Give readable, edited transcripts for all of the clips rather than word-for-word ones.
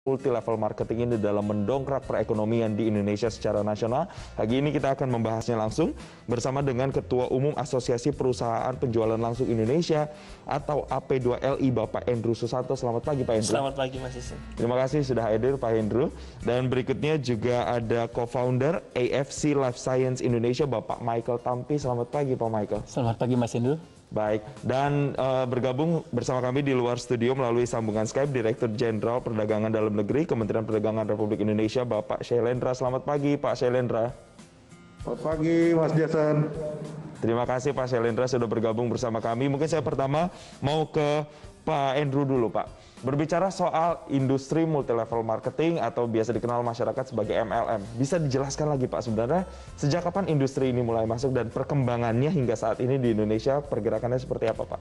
multi level marketing ini dalam mendongkrak perekonomian di Indonesia secara nasional. Pagi ini kita akan membahasnya langsung bersama dengan Ketua Umum Asosiasi Perusahaan Penjualan Langsung Indonesia atau AP2LI Bapak Hendru Susanto. Selamat pagi Pak Hendru. Selamat pagi Mas Isin. Terima kasih sudah hadir Pak Hendru. Dan berikutnya juga ada co-founder AFC Life Science Indonesia Bapak Michael Tampi. Selamat pagi Pak Michael. Selamat pagi Mas Hendru. Baik, dan bergabung bersama kami di luar studio melalui sambungan Skype Direktur Jenderal Perdagangan Dalam Negeri Kementerian Perdagangan Republik Indonesia Bapak Shailendra. Selamat pagi Pak Shailendra. Selamat pagi Mas Jason. Terima kasih Pak Shailendra sudah bergabung bersama kami. Mungkin saya pertama mau ke Pak Hendru dulu Pak. Berbicara soal industri multilevel marketing atau biasa dikenal masyarakat sebagai MLM. Bisa dijelaskan lagi Pak sebenarnya sejak kapan industri ini mulai masuk dan perkembangannya hingga saat ini di Indonesia pergerakannya seperti apa Pak?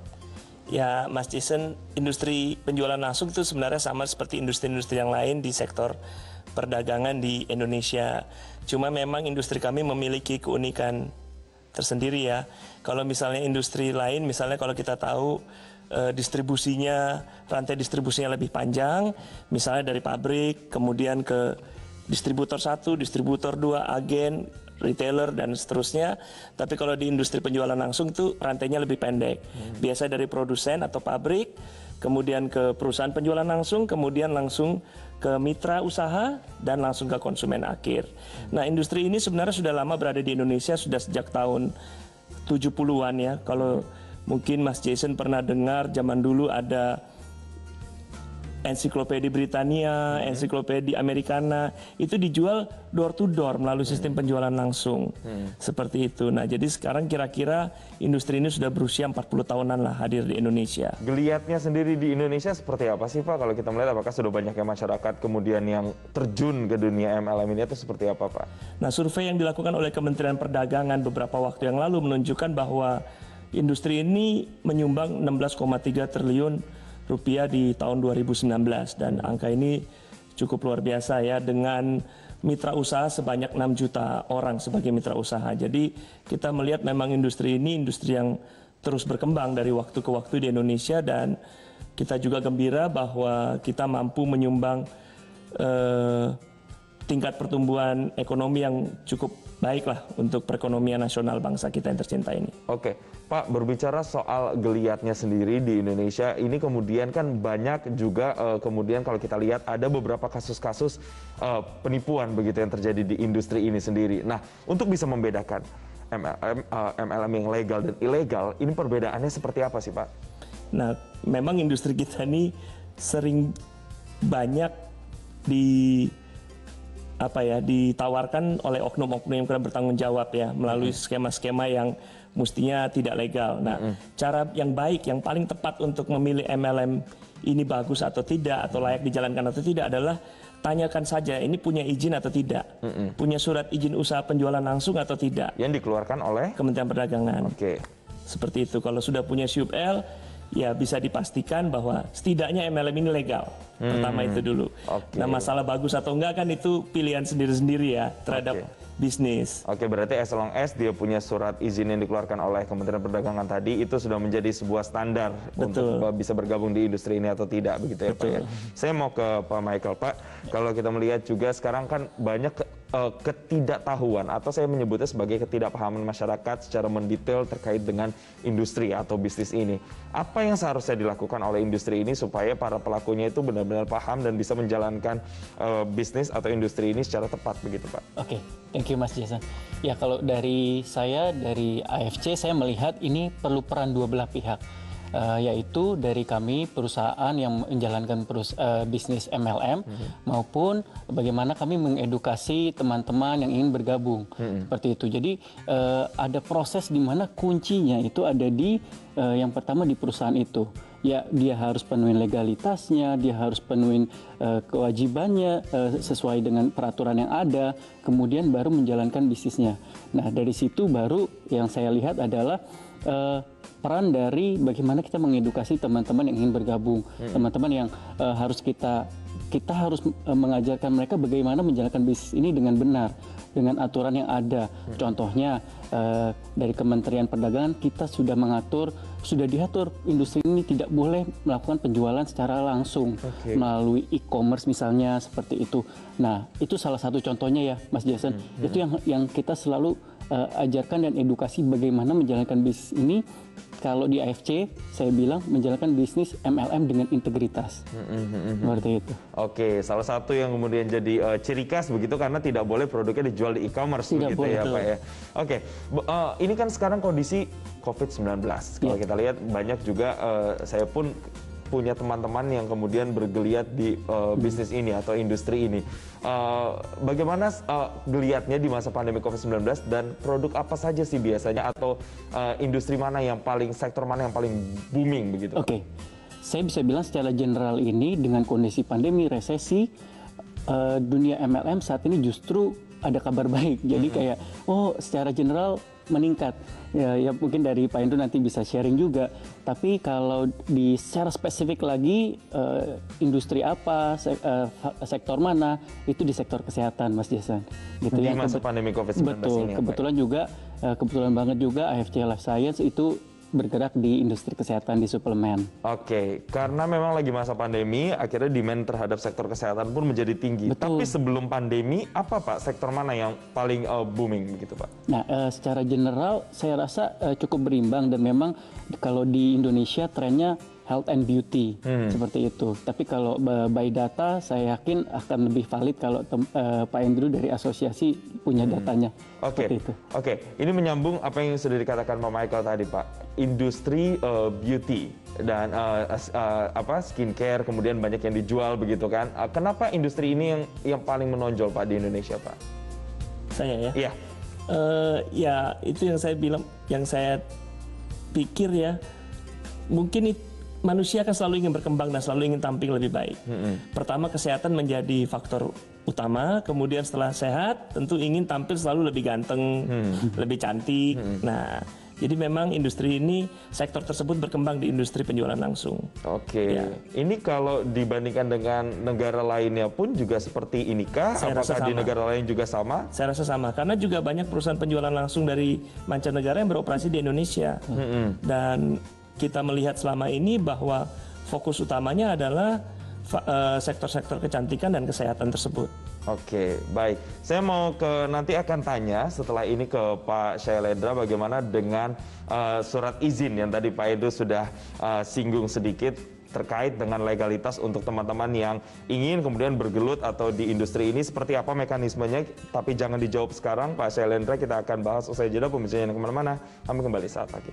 Ya Mas Jason, industri penjualan langsung itu sebenarnya sama seperti industri-industri yang lain di sektor perdagangan di Indonesia. Cuma memang industri kami memiliki keunikan tersendiri ya. Kalau misalnya industri lain, misalnya kalau kita tahu distribusinya, rantai distribusinya lebih panjang, misalnya dari pabrik, kemudian ke distributor 1, distributor 2, agen, retailer, dan seterusnya. Tapi kalau di industri penjualan langsung itu rantainya lebih pendek. Biasa dari produsen atau pabrik, kemudian ke perusahaan penjualan langsung, kemudian langsung ke mitra usaha, dan langsung ke konsumen akhir. Nah, industri ini sebenarnya sudah lama berada di Indonesia, sudah sejak tahun 70-an ya. Kalau mungkin Mas Jason pernah dengar zaman dulu ada ensiklopedia Britania, ensiklopedia Americana, itu dijual door to door melalui sistem penjualan langsung. Seperti itu. Nah, jadi sekarang kira-kira industri ini sudah berusia 40 tahunan lah hadir di Indonesia. Geliatnya sendiri di Indonesia seperti apa sih Pak? Kalau kita melihat apakah sudah banyaknya masyarakat kemudian yang terjun ke dunia MLM ini atau seperti apa Pak? Nah, survei yang dilakukan oleh Kementerian Perdagangan beberapa waktu yang lalu menunjukkan bahwa industri ini menyumbang 16,3 triliun rupiah di tahun 2019 dan angka ini cukup luar biasa ya, dengan mitra usaha sebanyak 6 juta orang sebagai mitra usaha. Jadi kita melihat memang industri ini industri yang terus berkembang dari waktu ke waktu di Indonesia, dan kita juga gembira bahwa kita mampu menyumbang tingkat pertumbuhan ekonomi yang cukup baik lah untuk perekonomian nasional bangsa kita yang tercinta ini. Oke, Pak, berbicara soal geliatnya sendiri di Indonesia, ini kemudian kan banyak juga kemudian kalau kita lihat ada beberapa kasus-kasus penipuan begitu yang terjadi di industri ini sendiri. Nah, untuk bisa membedakan MLM yang legal dan ilegal, ini perbedaannya seperti apa sih Pak? Nah, memang industri kita ini sering banyak ditawarkan oleh oknum-oknum yang kurang bertanggung jawab ya, melalui skema-skema yang mestinya tidak legal. Nah, cara yang baik, yang paling tepat untuk memilih MLM ini bagus atau tidak, atau layak dijalankan atau tidak adalah tanyakan saja ini punya izin atau tidak, punya surat izin usaha penjualan langsung atau tidak. Yang dikeluarkan oleh Kementerian Perdagangan. Oke. Seperti itu. Kalau sudah punya SUP-L, ya bisa dipastikan bahwa setidaknya MLM ini legal. Pertama itu dulu. Nah, masalah bagus atau enggak kan itu pilihan sendiri-sendiri ya terhadap bisnis. Oke, berarti as long as dia punya surat izin yang dikeluarkan oleh Kementerian Perdagangan tadi, itu sudah menjadi sebuah standar untuk bisa bergabung di industri ini atau tidak, begitu ya Pak ya. Saya mau ke Pak Michael. Pak, kalau kita melihat juga sekarang kan banyak ketidaktahuan atau saya menyebutnya sebagai ketidakpahaman masyarakat secara mendetail terkait dengan industri atau bisnis ini. Apa yang seharusnya dilakukan oleh industri ini supaya para pelakunya itu benar-benar paham dan bisa menjalankan bisnis atau industri ini secara tepat begitu Pak? Oke, thank you Mas Jason. Ya, kalau dari saya, dari AFC, saya melihat ini perlu peran dua belah pihak. Yaitu dari kami perusahaan yang menjalankan bisnis MLM maupun bagaimana kami mengedukasi teman-teman yang ingin bergabung seperti itu. Jadi ada proses di mana kuncinya itu ada di yang pertama di perusahaan itu. Ya, dia harus penuhin legalitasnya, dia harus penuhin kewajibannya sesuai dengan peraturan yang ada, kemudian baru menjalankan bisnisnya. Nah, dari situ baru yang saya lihat adalah peran dari bagaimana kita mengedukasi teman-teman yang ingin bergabung, teman-teman yang harus kita harus mengajarkan mereka bagaimana menjalankan bisnis ini dengan benar, dengan aturan yang ada. Contohnya dari Kementerian Perdagangan kita sudah diatur industri ini tidak boleh melakukan penjualan secara langsung melalui e-commerce misalnya seperti itu. Nah, itu salah satu contohnya ya, Mas Jason. Itu yang kita selalu ajarkan dan edukasi bagaimana menjalankan bisnis ini. Kalau di AFC, saya bilang menjalankan bisnis MLM dengan integritas. Seperti itu. Oke, salah satu yang kemudian jadi ciri khas begitu karena tidak boleh produknya dijual di e-commerce begitu ya Pak ya. Oke, ini kan sekarang kondisi COVID-19. Kalau kita lihat banyak juga saya pun punya teman-teman yang kemudian bergeliat di bisnis ini atau industri ini. Bagaimana geliatnya di masa pandemi COVID-19 dan produk apa saja sih biasanya atau industri mana yang paling, sektor mana yang paling booming begitu? Oke, saya bisa bilang secara general ini dengan kondisi pandemi, resesi, dunia MLM saat ini justru ada kabar baik. Jadi kayak, secara general meningkat. Ya mungkin dari Pak Indro nanti bisa sharing juga. Tapi kalau secara spesifik lagi industri apa, sektor mana, itu di sektor kesehatan, Mas Jason. Gitu di masa pandemi COVID-19 betul, ini. Kebetulan juga, kebetulan banget juga AFC Life Science itu bergerak di industri kesehatan di suplemen. Oke, karena memang lagi masa pandemi, akhirnya demand terhadap sektor kesehatan pun menjadi tinggi. Betul. Tapi sebelum pandemi, apa Pak, sektor mana yang paling booming begitu Pak? Nah, secara general saya rasa cukup berimbang dan memang kalau di Indonesia trennya health and beauty seperti itu. Tapi kalau by data saya yakin akan lebih valid kalau Pak Andrew dari asosiasi punya datanya. Oke, ini menyambung apa yang sudah dikatakan Pak Michael tadi Pak. Industri beauty dan skincare kemudian banyak yang dijual begitu kan. Kenapa industri ini yang paling menonjol Pak di Indonesia Pak? Saya ya. Iya. Ya itu yang saya bilang, yang saya pikir ya, mungkin manusia kan selalu ingin berkembang dan selalu ingin tampil lebih baik. Pertama, kesehatan menjadi faktor utama, kemudian setelah sehat tentu ingin tampil selalu lebih ganteng, lebih cantik. Nah, jadi memang industri ini, sektor tersebut berkembang di industri penjualan langsung. Oke, ini kalau dibandingkan dengan negara lainnya pun juga seperti inikah? Apakah di negara lain juga sama? Saya rasa sama, karena juga banyak perusahaan penjualan langsung dari mancanegara yang beroperasi di Indonesia. Dan kita melihat selama ini bahwa fokus utamanya adalah sektor-sektor kecantikan dan kesehatan tersebut. Oke, baik. Saya mau nanti akan tanya setelah ini ke Pak Shailendra bagaimana dengan surat izin yang tadi Pak Edo sudah singgung sedikit terkait dengan legalitas untuk teman-teman yang ingin kemudian bergelut atau di industri ini seperti apa mekanismenya, tapi jangan dijawab sekarang Pak Shailendra, kita akan bahas usai jeda. Pembicaraan yang kemana-mana, kami kembali saat lagi.